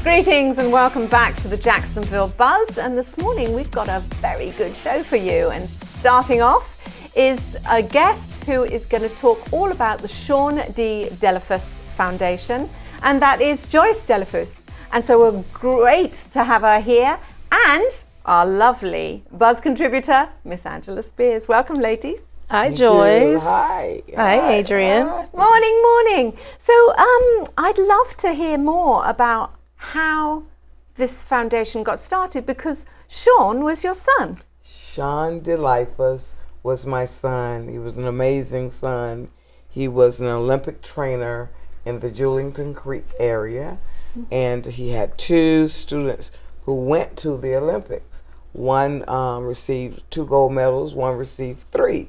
Greetings and welcome back to the Jacksonville Buzz, and this morning we've got a very good show for you, and starting off is a guest who is going to talk all about the Sean D. Delafus Foundation, and that is Joyce Delafus. And so we're great to have her here, and our lovely Buzz contributor, Miss Angela Spears. Welcome, ladies. Hi, Joyce. Hi. Hi, Adrian. Hi. Morning. So I'd love to hear more about how this foundation got started, because Sean was your son. Sean Delafus was my son. He was an amazing son. He was an Olympic trainer in the Julington Creek area, and he had two students who went to the Olympics. One received 2 gold medals, one received 3.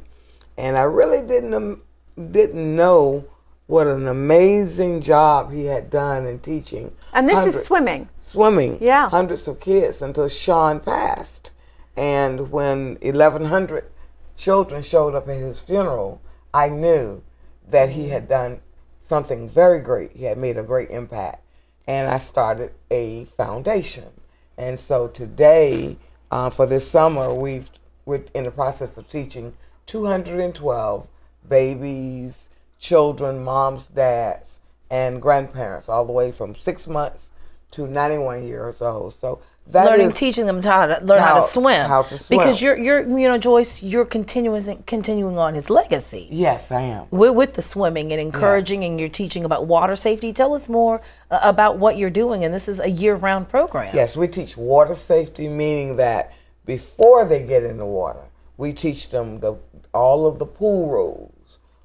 And I really didn't know what an amazing job he had done in teaching. And this is swimming. Swimming. Yeah. Hundreds of kids until Sean passed. And when 1,100 children showed up at his funeral, I knew that he had done something very great. He had made a great impact. And I started a foundation. And so today, for this summer, we're in the process of teaching 212 babies, children, moms, dads, and grandparents, all the way from 6 months to 91 years old. So that Teaching them how to learn how to swim. How to swim. Because you're Joyce, you're continuing on his legacy. Yes, I am. With the swimming and encouraging, Yes. and you're teaching about water safety. Tell us more about what you're doing, and this is a year-round program. Yes, we teach water safety, meaning that before they get in the water, we teach them all of the pool rules.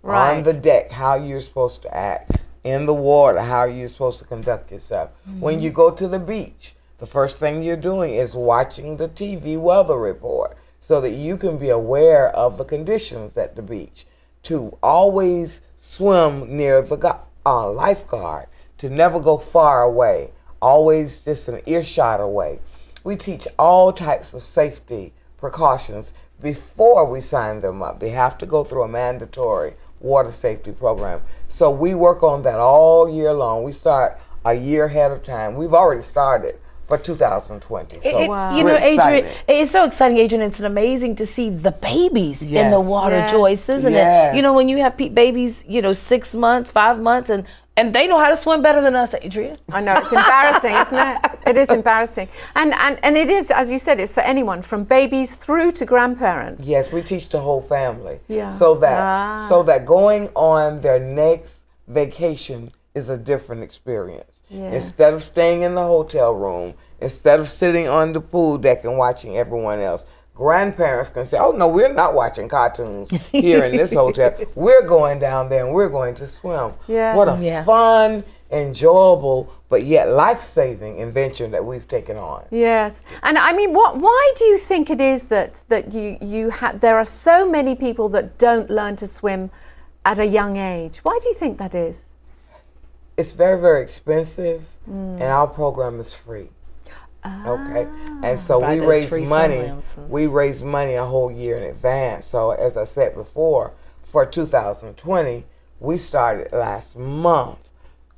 Right. On the deck, how you're supposed to act. In the water, how you're supposed to conduct yourself. When you go to the beach, the first thing you're doing is watching the TV weather report so that you can be aware of the conditions at the beach. To always swim near the lifeguard, to never go far away, always just an earshot away. We teach all types of safety precautions before we sign them up. They have to go through a mandatory water safety program. So we work on that all year long. We start a year ahead of time. We've already started for 2020. So Wow. You know, we're Adrian, excited. it's so exciting, Adrian. It's amazing to see the babies in the Yes. water, Yes. Joyce, isn't Yes. it? You know, when you have babies, 6 months, 5 months, and they know how to swim better than us, Adrian. I know, it's embarrassing, isn't it? It is embarrassing. And it is, as you said, it's for anyone, from babies through to grandparents. Yes, we teach the whole family. Yeah. So that going on their next vacation is a different experience. Yes. Instead of staying in the hotel room, instead of sitting on the pool deck and watching everyone else, grandparents can say, "Oh no, we're not watching cartoons here in this hotel. We're going down there and we're going to swim." Yeah. What a Yeah. fun, enjoyable, but yet life-saving invention that we've taken on. Yes, and I mean, why do you think it is that there are so many people that don't learn to swim at a young age? Why do you think that is? It's very, very expensive, and our program is free. Okay, and so Buy we those free raise swim money. lessons. We raise money a whole year in advance. So as I said before, for 2020, we started last month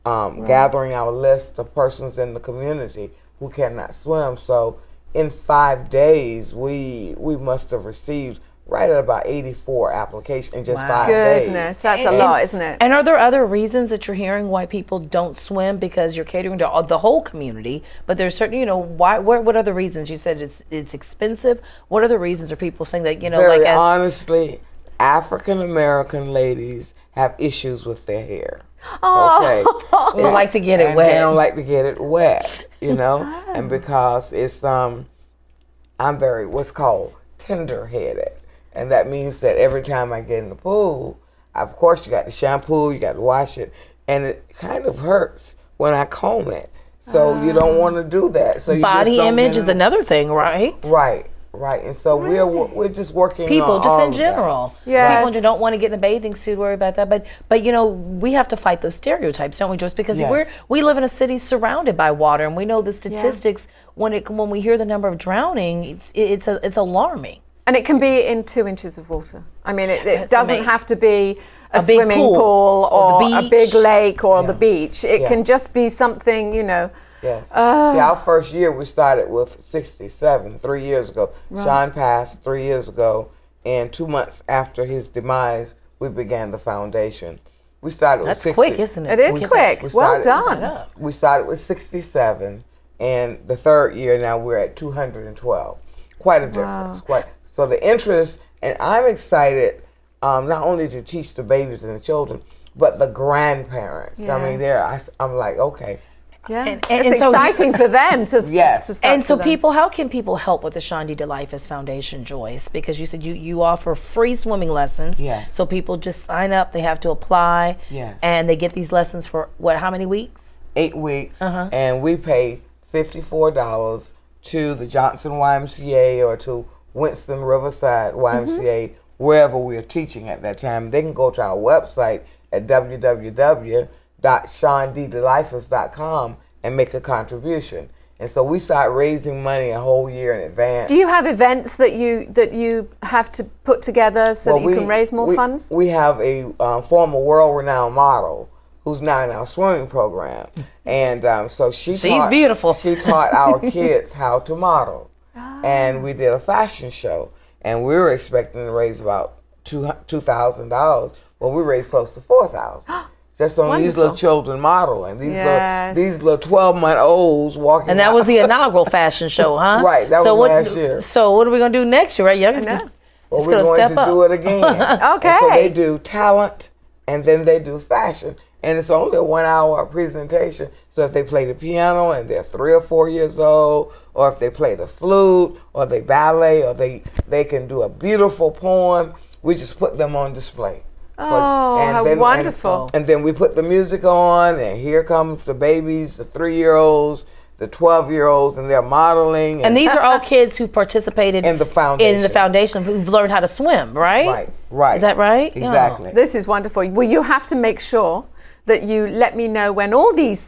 gathering our list of persons in the community who cannot swim. So in 5 days, we must have received right at about 84 applications in just Wow. 5 days. Goodness, that's a lot, isn't it? And are there other reasons that you're hearing why people don't swim? Because you're catering to the whole community, but there's certain, why? What are the reasons? You said it's expensive. What are the reasons? Are people saying that, Very honestly, African American ladies have issues with their hair. Okay. They like to get it And wet. They don't like to get it wet, and because it's I'm very what's called tender-headed, and that means that every time I get in the pool, of course you got the shampoo, you got to wash it, and it kind of hurts when I comb it. So you don't want to do that. So you Body just don't image get is in- another thing, right? Right, and so we're just working People, on just all in of general. Yes. Just people who don't want to get in a bathing suit, worry about that. But we have to fight those stereotypes, don't we, Joyce? Because Yes. we live in a city surrounded by water, and we know the statistics. When we hear the number of drowning, it's alarming. And it can be in 2 inches of water. I mean, it doesn't amazing. have to be a big swimming pool pool or or the a beach. big lake or the Yeah. beach. It Yeah. can just be something, Yes. See, our first year we started with 67 3 years ago. Right. Sean passed 3 years ago, and 2 months after his demise, we began the foundation. We started with 60. That's quick, isn't it? It is quick. Well done. We started with 67, and the third year now we're at 212. Quite a difference. So the interest, and I'm excited not only to teach the babies and the children, but the grandparents. I mean, I'm like, okay. Yeah, and it's so exciting for them to yes. And so how can people help with the Sean D. DeLifus Foundation, Joyce? Because you said you offer free swimming lessons. Yes. So people just sign up, they have to apply. Yes. And they get these lessons for how many weeks? 8 weeks. And we pay $54 to the Johnson YMCA or to Winston Riverside YMCA, wherever we are teaching at that time. They can go to our website at www.SeanDDeLifus.com and make a contribution. And so we start raising money a whole year in advance. Do you have events that you have to put together so that you can raise more funds? We have a former world-renowned model who's now in our swimming program, and so she's beautiful. She taught our kids how to model, and we did a fashion show, and we were expecting to raise about $2,000. Well, we raised close to $4,000. Just on these little children modeling, these little 12-month-olds walking. And that out. was the inaugural fashion show, huh? Right, that was last year. So what are we gonna do next year, right? Well, we're going to do it again. Okay. And so they do talent, and then they do fashion, and it's only a 1-hour presentation. So if they play the piano and they're 3 or 4 years old, or if they play the flute, or they ballet, or they can do a beautiful poem, we just put them on display. How wonderful. And then we put the music on, and here comes the babies, the 3-year-olds, the 12-year-olds, and they're modeling. And these are all kids who participated in the foundation. Who've learned how to swim, right? Right. Is that right? Exactly. Oh, this is wonderful. Well, you have to make sure that you let me know when all these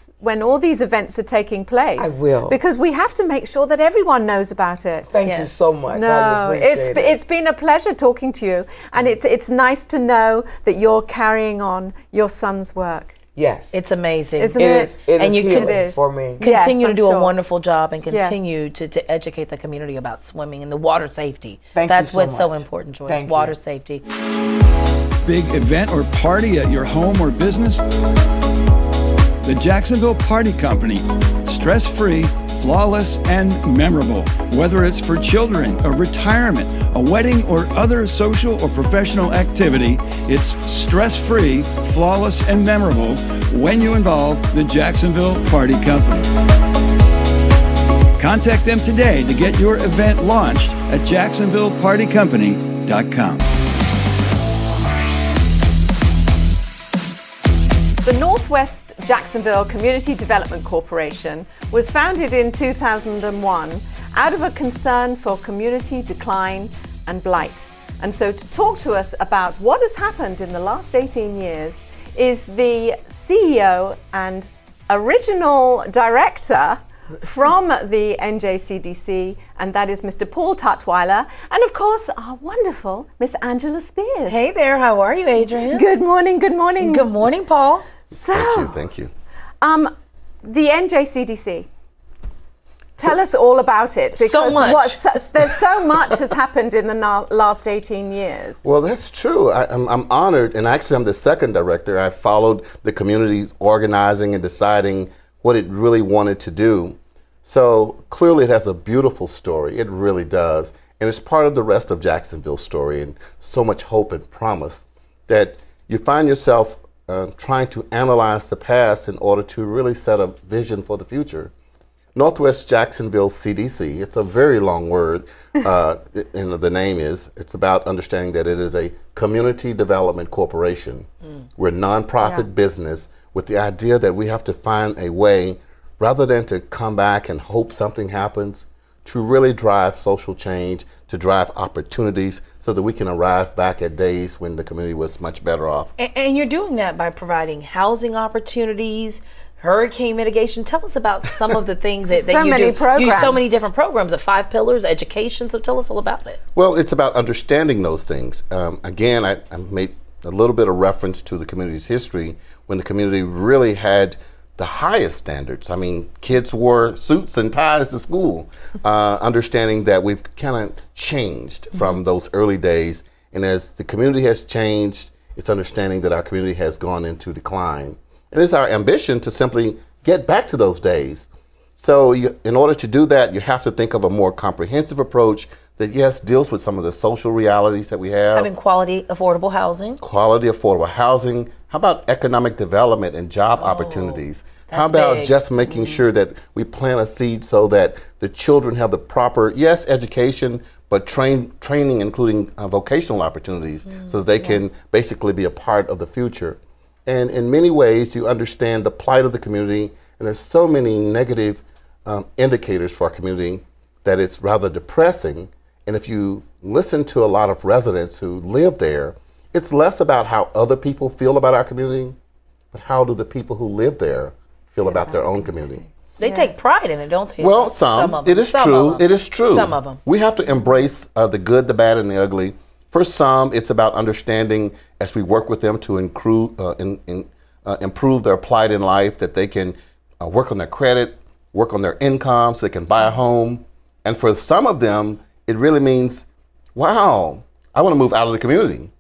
events are taking place. I will. Because we have to make sure that everyone knows about it. Thank you so much. No, I appreciate it. It's been a pleasure talking to you, and it's nice to know that you're carrying on your son's work. Yes. It's amazing. Isn't it? It is for me. Continue to do a wonderful job and continue to educate the community about swimming and the water safety. That's what's so important, Joyce. Water safety. Big event or party at your home or business? The Jacksonville Party Company. Stress-free, flawless, and memorable. Whether it's for children, a retirement, a wedding, or other social or professional activity, it's stress-free, flawless, and memorable when you involve the Jacksonville Party Company. Contact them today to get your event launched at JacksonvillePartyCompany.com. The Northwest Jacksonville Community Development Corporation was founded in 2001 out of a concern for community decline and blight. And so to talk to us about what has happened in the last 18 years is the CEO and original director from the NJCDC, and that is Mr. Paul Tutwiler, and of course our wonderful Miss Angela Spears. Hey there, how are you, Adrian? Good morning, good morning. Good morning, Paul. So, Thank you. The NJCDC. Tell us all about it, because so much. There's so much has happened in the last 18 years. Well, that's true. I'm honored, and actually I'm the second director. I followed the community's organizing and deciding what it really wanted to do. So clearly it has a beautiful story. It really does. And it's part of the rest of Jacksonville's story, and so much hope and promise that you find yourself trying to analyze the past in order to really set a vision for the future. Northwest Jacksonville CDC, it's a very long word, and the name is, it's about understanding that it is a community development corporation. We're a nonprofit business with the idea that we have to find a way, rather than to come back and hope something happens, to really drive social change, to drive opportunities so that we can arrive back at days when the community was much better off. And you're doing that by providing housing opportunities, hurricane mitigation. Tell us about some of the things that you do. You do so many different programs, the 5 pillars, education, so tell us all about it. Well, it's about understanding those things. Again, I made a little bit of reference to the community's history when the community really had the highest standards. I mean, kids wore suits and ties to school, understanding that we've kind of changed from those early days. And as the community has changed, it's understanding that our community has gone into decline. And it's our ambition to simply get back to those days. So in order to do that, you have to think of a more comprehensive approach that, yes, deals with some of the social realities that we have. Having quality, affordable housing. Quality, affordable housing. How about economic development and job opportunities? How about big. just making sure that we plant a seed so that the children have the proper, yes, education, but training, including vocational opportunities, so that they can basically be a part of the future. And in many ways, you understand the plight of the community, and there's so many negative indicators for our community that it's rather depressing. And if you listen to a lot of residents who live there, it's less about how other people feel about our community, but how do the people who live there feel about their own community. They take pride in it, don't they? Well, some of it them. is true. It is true. Some of them. We have to embrace the good, the bad, and the ugly. For some, it's about understanding as we work with them to improve their plight in life, that they can work on their credit, work on their income so they can buy a home. And for some of them, it really means, wow, I want to move out of the community.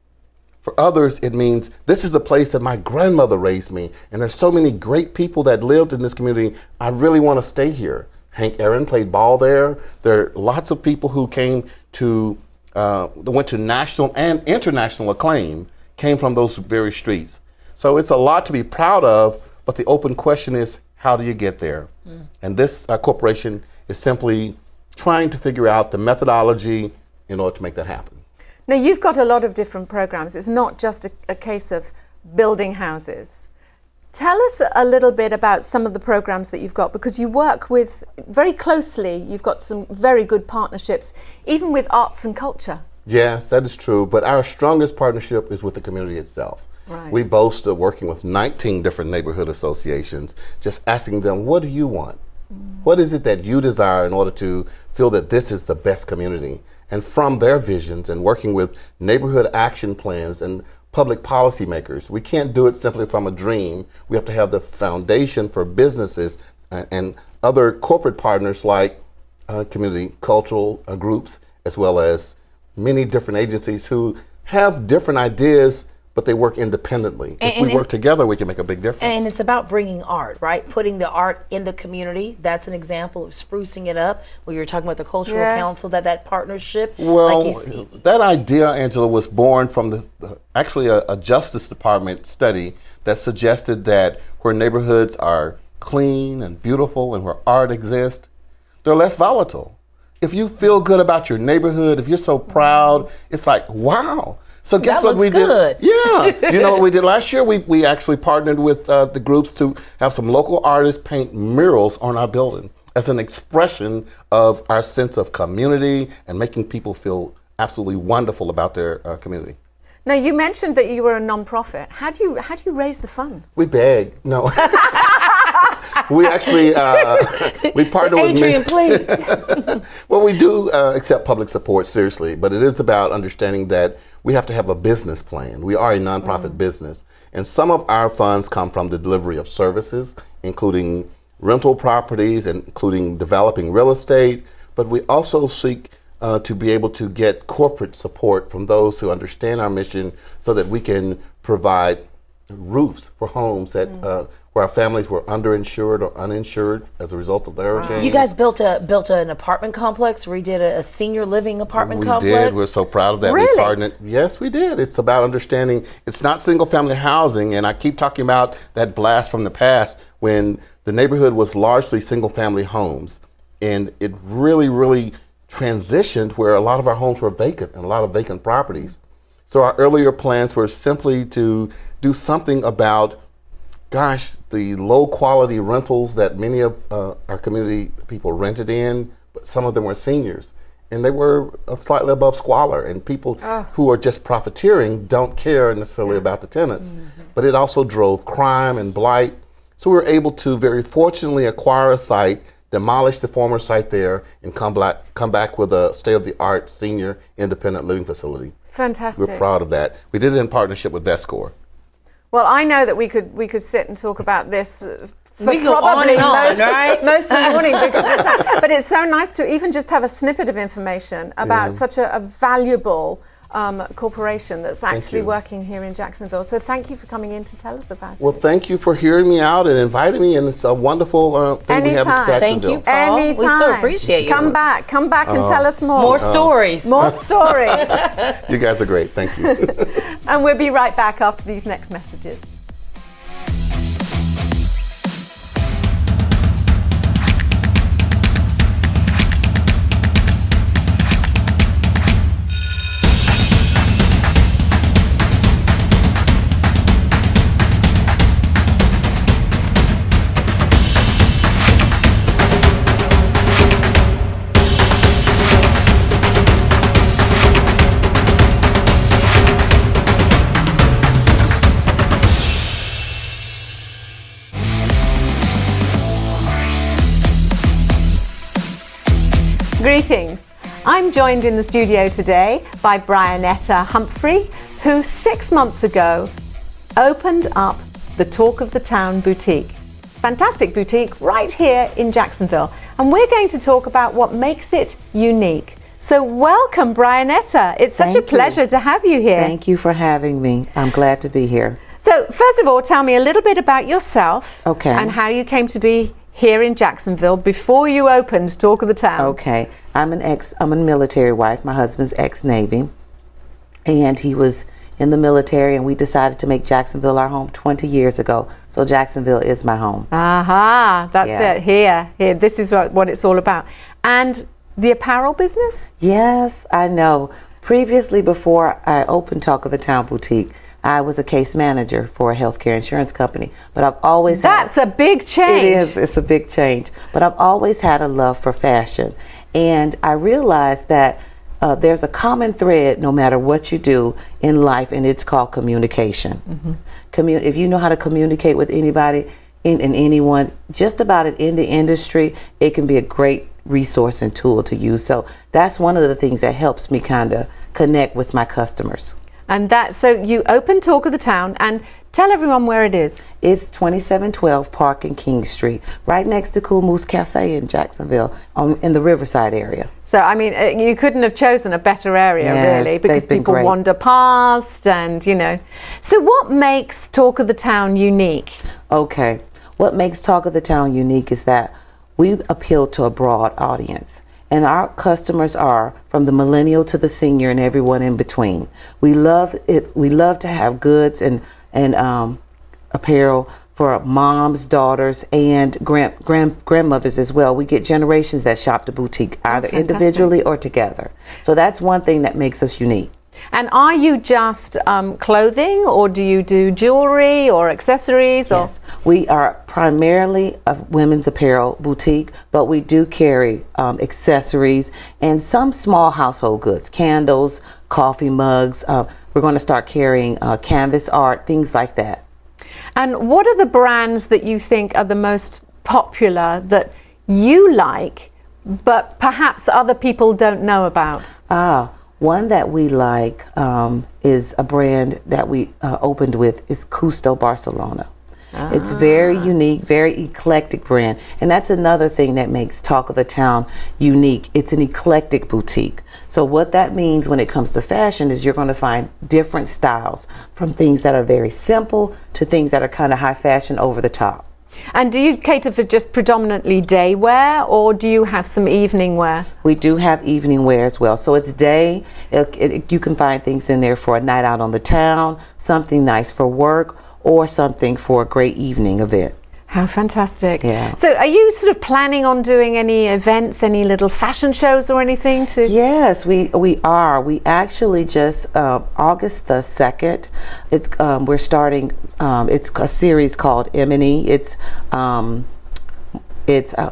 For others, it means this is the place that my grandmother raised me, and there's so many great people that lived in this community. I really want to stay here. Hank Aaron played ball there. There are lots of people who came to, went to national and international acclaim, came from those very streets. So it's a lot to be proud of, but the open question is, how do you get there? And this corporation is simply trying to figure out the methodology in order to make that happen. Now, you've got a lot of different programs. It's not just a case of building houses. Tell us a little bit about some of the programs that you've got, because you work with very closely. You've got some very good partnerships, even with arts and culture. Yes, that is true. But our strongest partnership is with the community itself. Right. We boast of working with 19 different neighborhood associations, just asking them, what do you want? What is it that you desire in order to feel that this is the best community? And from their visions and working with neighborhood action plans and public policymakers, we can't do it simply from a dream. We have to have the foundation for businesses and other corporate partners like community cultural groups, as well as many different agencies who have different ideas, but they work independently. If we work together, we can make a big difference. And it's about bringing art, right? Putting the art in the community. That's an example of sprucing it up. Where you're talking about the cultural council, that partnership. Well, like that idea, Angela, was born from actually a Justice Department study that suggested that where neighborhoods are clean and beautiful and where art exists, they're less volatile. If you feel good about your neighborhood, if you're so proud, it's like, wow. So guess what we did? Yeah. You know what we did last year? We actually partnered with the groups to have some local artists paint murals on our building as an expression of our sense of community and making people feel absolutely wonderful about their community. Now, you mentioned that you were a non-profit. How do you raise the funds? We beg. No. We actually we partner with Adrian, please. Well, we do accept public support seriously, but it is about understanding that we have to have a business plan. We are a nonprofit business, and some of our funds come from the delivery of services, including rental properties and including developing real estate, but we also seek to be able to get corporate support from those who understand our mission so that we can provide roofs for homes that where our families were underinsured or uninsured as a result of the hurricane. You guys built an apartment complex, redid a senior living apartment complex? We did. We're so proud of that. Really? We partnered. Yes, we did. It's about understanding it's not single family housing, and I keep talking about that blast from the past when the neighborhood was largely single family homes, and it really transitioned where a lot of our homes were vacant and a lot of vacant properties. So our earlier plans were simply to do something about the low quality rentals that many of our community people rented in, but some of them were seniors. And they were slightly above squalor, and people who are just profiteering don't care necessarily about the tenants. But it also drove crime and blight. So we were able to very fortunately acquire a site, demolish the former site there, and come back with a state-of-the-art senior independent living facility. Fantastic. We're proud of that. We did it in partnership with VESCOR. Well, I know that we could sit and talk about this for We go on probably and on, most, right? most of the morning because it's but it's so nice to even just have a snippet of information about such a valuable corporation that's actually you. working here in Jacksonville. So thank you for coming in to tell us about Well, it. thank you for hearing me out and inviting me, and it's a wonderful thing we have in Anytime. Jacksonville. Thank you, Paul. Anytime. We so appreciate you. Come back and tell us more. More stories. More stories. You guys are great. Thank you. And we'll be right back after these next messages. Greetings. I'm joined in the studio today by Brianetta Humphrey, who 6 months ago opened up the Talk of the Town boutique. Fantastic boutique right here in Jacksonville. And we're going to talk about what makes it unique. So welcome, Brianetta. It's such a Thank you. pleasure to have you here. Thank you for having me. I'm glad to be here. So first of all, tell me a little bit about yourself. Okay. And how you came to be here in Jacksonville before you opened Talk of the Town. Okay. I'm a military wife. My husband's ex-Navy. And he was in the military, and we decided to make Jacksonville our home 20 years ago. So Jacksonville is my home. Aha, that's Yeah. it. Here. This is what it's all about. And the apparel business? Yes, I know. Previously, before I opened Talk of the Town boutique, I was a case manager for a healthcare insurance company. But I've always That's a big change. It is. It's a big change. But I've always had a love for fashion. And I realized that there's a common thread no matter what you do in life, and it's called communication. If you know how to communicate with anybody and anyone, just about it in the industry, it can be a great resource and tool to use. So that's one of the things that helps me kind of connect with my customers. And so you open Talk of the Town, and tell everyone where it is. It's 2712 Park and King Street, right next to Cool Moose Cafe in Jacksonville, in the Riverside area. So, I mean, you couldn't have chosen a better area, Yes, really, because they've been people great. wander past and, you know. So what makes Talk of the Town unique? Okay. What makes Talk of the Town unique is that we appeal to a broad audience. And our customers are from the millennial to the senior and everyone in between. We love it. We love to have goods and apparel for moms, daughters, and grandmothers as well. We get generations that shop the boutique either fantastic. individually or together. So that's one thing that makes us unique. And are you just clothing, or do you do jewelry or accessories? Yes, we are primarily a women's apparel boutique, but we do carry accessories and some small household goods, candles, coffee mugs. We're going to start carrying canvas art, things like that. And what are the brands that you think are the most popular that you like, but perhaps other people don't know about? One that we like is a brand that we opened with is Custo Barcelona. It's very unique, very eclectic brand. And that's another thing that makes Talk of the Town unique. It's an eclectic boutique. So what that means when it comes to fashion is you're going to find different styles, from things that are very simple to things that are kind of high fashion, over the top. And do you cater for just predominantly day wear, or do you have some evening wear? We do have evening wear as well. So it's day. You can find things in there for a night out on the town, something nice for work, or something for a great evening event. How fantastic. Yeah. So are you sort of planning on doing any events, any little fashion shows or anything to? Yes, we are. We actually just, August the 2nd, we're starting, it's a series called M&E. It's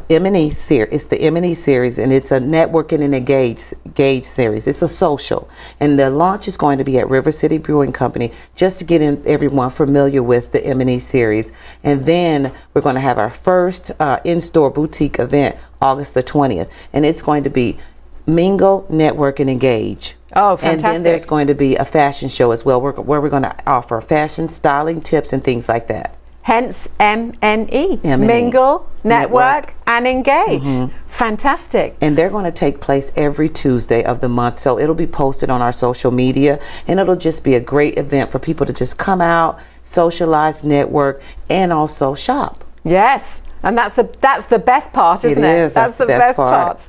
M&E series. It's the M&E series, and it's a networking and engage series. It's a social, and the launch is going to be at River City Brewing Company, just to get everyone familiar with the M&E series. And then we're going to have our first in-store boutique event August the 20th, and it's going to be Mingle, Network, and Engage. Oh, fantastic. And then there's going to be a fashion show as well, where we're going to offer fashion, styling tips, and things like that. Hence MNE. M&E. Mingle, network, Network. and engage. Fantastic. And they're going to take place every Tuesday of the month. So it'll be posted on our social media, and it'll just be a great event for people to just come out, socialize, network, and also shop. Yes. And that's the best part, isn't it? It is. That's the best part.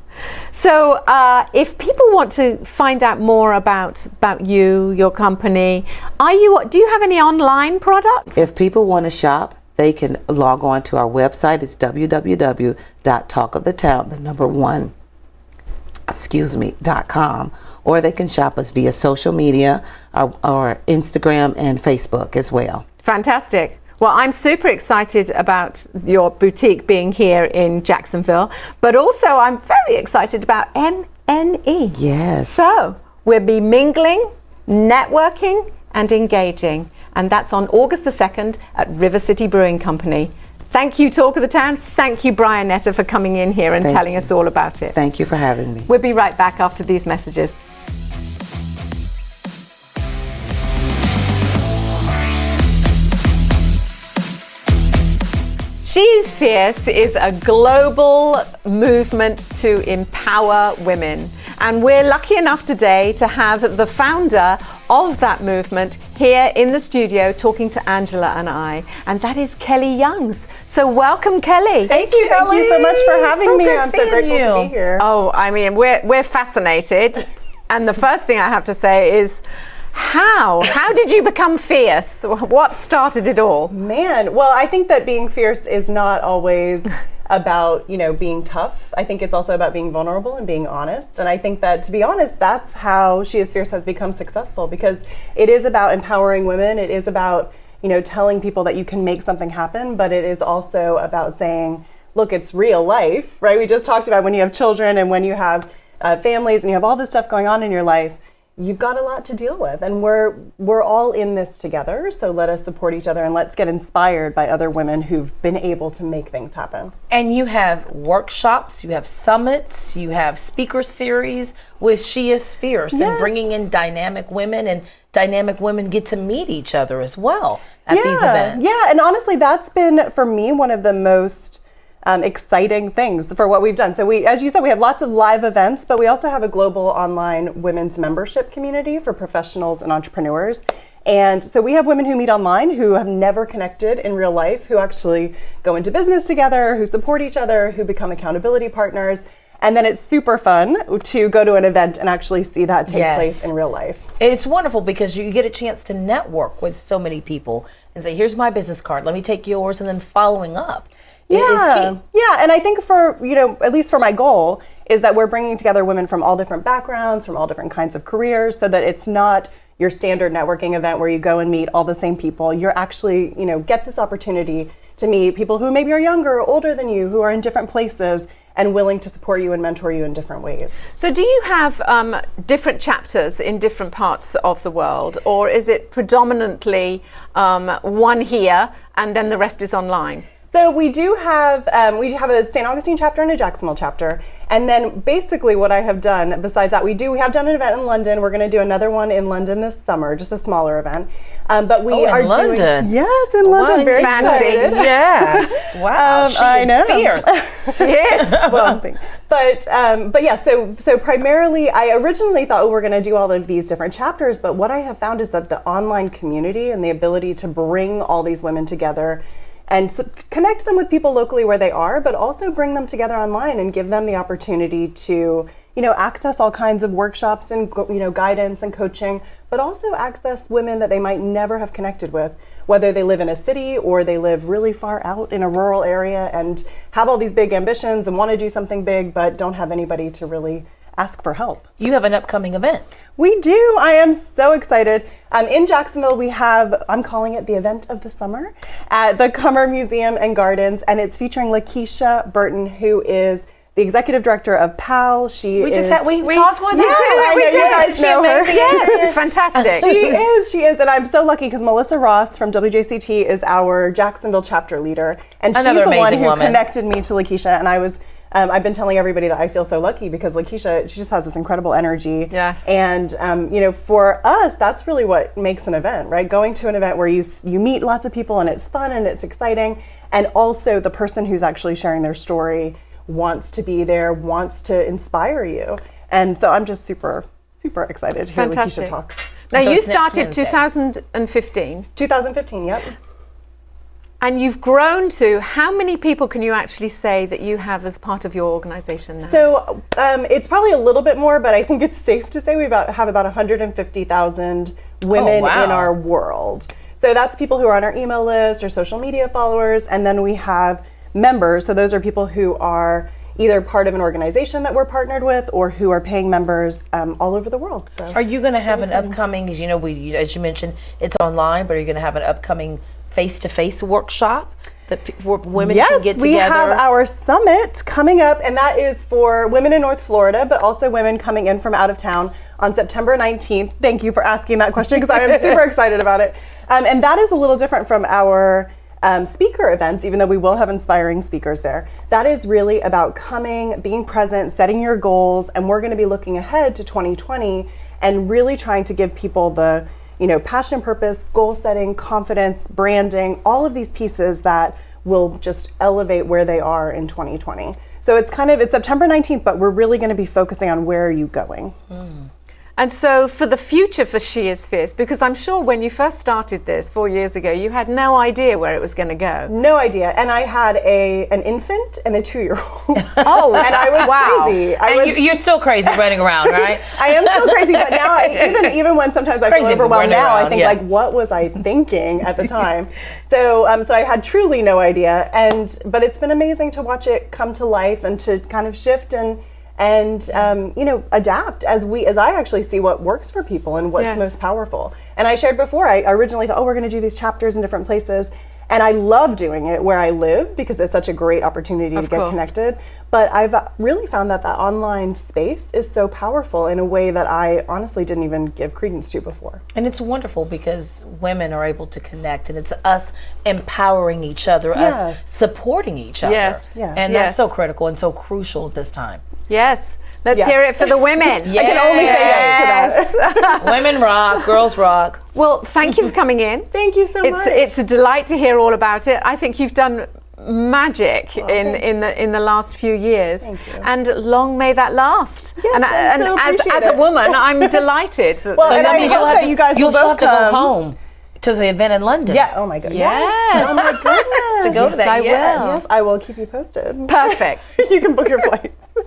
So if people want to find out more about you, your company, do you have any online products? If people want to shop, they can log on to our website. It's www.talkofthetown.com, or they can shop us via social media, or Instagram and Facebook as well. Fantastic. Well, I'm super excited about your boutique being here in Jacksonville, but also I'm very excited about MNE. Yes. So we'll be mingling, networking, and engaging. And that's on August the 2nd at River City Brewing Company. Thank you, Talk of the Town. Thank you, Brian Netta, for coming in here and telling us all about it. Thank you for having me. We'll be right back after these messages. She's Fierce is a global movement to empower women. And we're lucky enough today to have the founder of that movement here in the studio talking to Angela and I. And that is Kelly Youngs. So welcome, Kelly. Thank you so much for having me. I'm so grateful to be here. Oh, I mean, we're fascinated. And the first thing I have to say is, how did you become fierce? What started it all? Man, well, I think that being fierce is not always about, being tough. I think it's also about being vulnerable and being honest. And I think that, to be honest, that's how She is Fierce has become successful, because it is about empowering women. It is about, telling people that you can make something happen, but it is also about saying, look, it's real life, right? We just talked about when you have children and when you have families and you have all this stuff going on in your life. You've got a lot to deal with, and we're all in this together, so let us support each other and let's get inspired by other women who've been able to make things happen. And you have workshops, you have summits, you have speaker series with She is Fierce, and bringing in dynamic women, and dynamic women get to meet each other as well at these events. Yeah, and honestly, that's been, for me, one of the most exciting things for what we've done. So as you said, we have lots of live events, but we also have a global online women's membership community for professionals and entrepreneurs. And so we have women who meet online who have never connected in real life, who actually go into business together, who support each other, who become accountability partners. And then it's super fun to go to an event and actually see that take place in real life. It's wonderful because you get a chance to network with so many people and say, here's my business card, let me take yours, and then following up. Yeah, and I think for, at least for my goal, is that we're bringing together women from all different backgrounds, from all different kinds of careers, so that it's not your standard networking event where you go and meet all the same people. You're actually, get this opportunity to meet people who maybe are younger or older than you, who are in different places and willing to support you and mentor you in different ways. So do you have different chapters in different parts of the world, or is it predominantly one here and then the rest is online? So we do have a St. Augustine chapter and a Jacksonville chapter. And then basically what I have done besides that, we have done an event in London. We're going to do another one in London this summer, just a smaller event. But we are London. doing, yes, in London, very fancy. excited. Yes. Wow. I know. Fierce. She is. Well, but yeah, so primarily I originally thought we're going to do all of these different chapters, but what I have found is that the online community and the ability to bring all these women together and connect them with people locally where they are, but also bring them together online and give them the opportunity to, access all kinds of workshops and, guidance and coaching, but also access women that they might never have connected with, whether they live in a city or they live really far out in a rural area and have all these big ambitions and want to do something big, but don't have anybody to really ask for help. You have an upcoming event. We do. I am so excited. In Jacksonville, we have, I'm calling it the event of the summer, at the Cummer Museum and Gardens, and it's featuring Lakeisha Burton, who is the executive director of PAL. We talked with her. We guys know her. Yes, fantastic. She is, and I'm so lucky because Melissa Ross from WJCT is our Jacksonville chapter leader, and she's the one who connected me to Lakeisha, and I was I've been telling everybody that I feel so lucky because Lakeisha, she just has this incredible energy. Yes. And for us, that's really what makes an event, right? Going to an event where you meet lots of people and it's fun and it's exciting, and also the person who's actually sharing their story wants to be there, wants to inspire you. And so I'm just super, super excited to hear Fantastic. Lakeisha talk. Now, So you it's next started Wednesday. 2015, 2015, yep. and you've grown to, how many people can you actually say that you have as part of your organization now? So it's probably a little bit more, but I think it's safe to say we have about 150,000 women wow. in our world. So that's people who are on our email list or social media followers, and then we have members. So those are people who are either part of an organization that we're partnered with or who are paying members all over the world. So Are you going to have an upcoming, as you mentioned, it's online, but are you going to have an upcoming face-to-face workshop that where women yes, can get together? we have our summit coming up, and that is for women in North Florida, but also women coming in from out of town on September 19th. Thank you for asking that question because I am super excited about it. And that is a little different from our speaker events, even though we will have inspiring speakers there. That is really about coming, being present, setting your goals, and we're going to be looking ahead to 2020 and really trying to give people the passion, purpose, goal setting, confidence, branding, all of these pieces that will just elevate where they are in 2020. So it's September 19th, but we're really going to be focusing on where are you going. And so for the future for She Is Fierce, because I'm sure when you first started this 4 years ago, you had no idea where it was going to go. No idea. And I had an infant and a 2-year-old. Oh, and I was crazy. You're still crazy running around, right? I am still crazy, but now even when sometimes I feel Crazy overwhelmed running now, I around, think yeah. like, what was I thinking at the time? So I had truly no idea, but it's been amazing to watch it come to life and to kind of shift and adapt as I actually see what works for people and what's Yes. most powerful. And I shared before, I originally thought, we're going to do these chapters in different places. And I love doing it where I live because it's such a great opportunity to get course. connected. But I've really found that online space is so powerful in a way that I honestly didn't even give credence to before. And it's wonderful because women are able to connect, and it's us empowering each other, Yes. us supporting each other. Yes. Yeah. And Yes. that's so critical and so crucial at this time. Yes. Let's Yes. hear it for the women. Yeah. I can only say yes to that. Women rock, girls rock. Well, thank you for coming in. Thank you so much. It's a delight to hear all about it. I think you've done magic in the last few years. Thank you. And long may that last. Yes, and I so as appreciate a it. woman, I'm delighted. Well, So and that I means hope that you guys you'll will both have to go come. home to the event in London. Yeah, oh my goodness. Yes. Oh my goodness. To go to that, I yes. will. Yes, I will keep you posted. Perfect. You can book your flights. Well,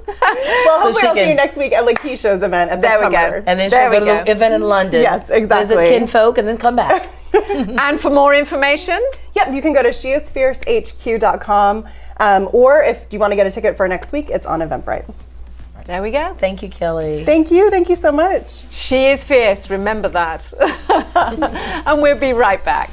hopefully she I'll see can- you next week at Lakeisha's event at the There we go. Cumber. And then There she'll go we to the go. event in London. Yes, exactly. Visit kinfolk and then come back. And for more information, Yep, you can go to sheisfiercehq.com, or if you want to get a ticket for next week, it's on Eventbrite. there we go. Thank you, Kelly. Thank you so much. She is fierce, remember that. And we'll be right back.